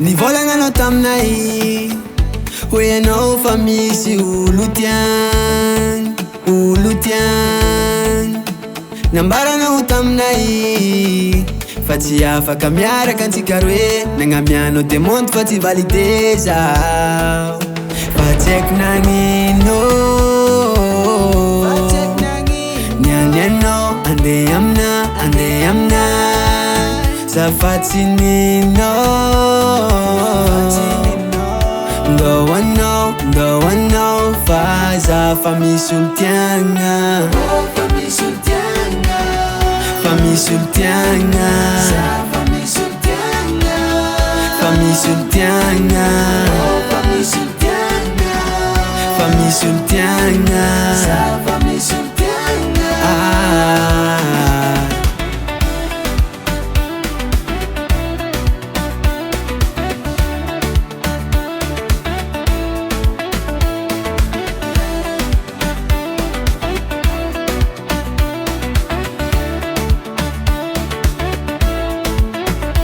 Nivolagna anao taminay hoe ianao fa misy olo tiagny Nambaranao taminay fa tsy afaka miaraka antsika roe Nagnamianao demontre fa tsy validé zaho Fa tsy haiko nagnino Nianianao andeha amina Zafa tsy ninao Ndao anao fa zafa misy olo tiagna Fa misy olo tiagna Fa misy olo tiagna Fa misy olo tiagna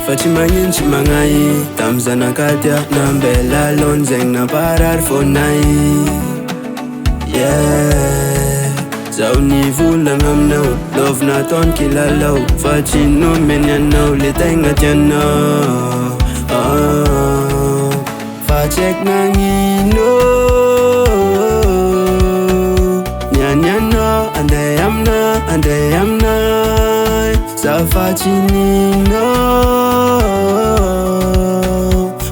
Fa tsy magnino tsy magnahy Tamy zanakaty nambela lôny zegny namparary fônay Zaho nivolagna aminao Love nataony kilalao Fa tsy nomeny anao le tegna tianao Fa tsy haiko nagnino Nianianao andeha amina Zafa tsy ninao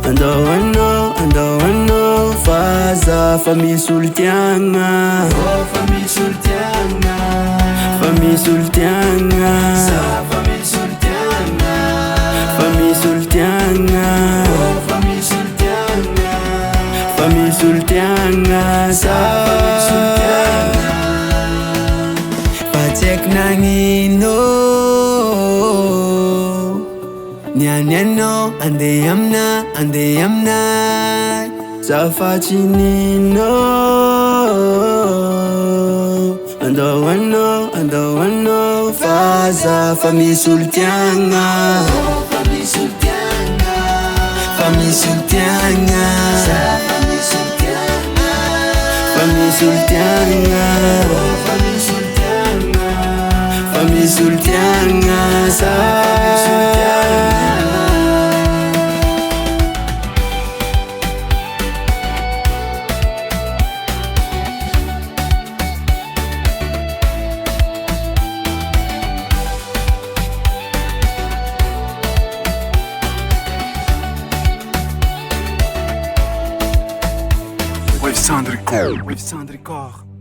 Andao anao fa zafa misy olo tiagna Fa misy olo tiagna Fa misy olo tiagna Fa misy olo tiagna Fa misy olo tiagna Fa tsy haiko nagnino Nianianao andeha amina Zafa tsy ninao Andao anao fa zafa misy olo tiagna Fa misy olo tiagna Fa misy olo tiagna Fa misy olo tiagna Fa misy olo tiagna With Sandricor.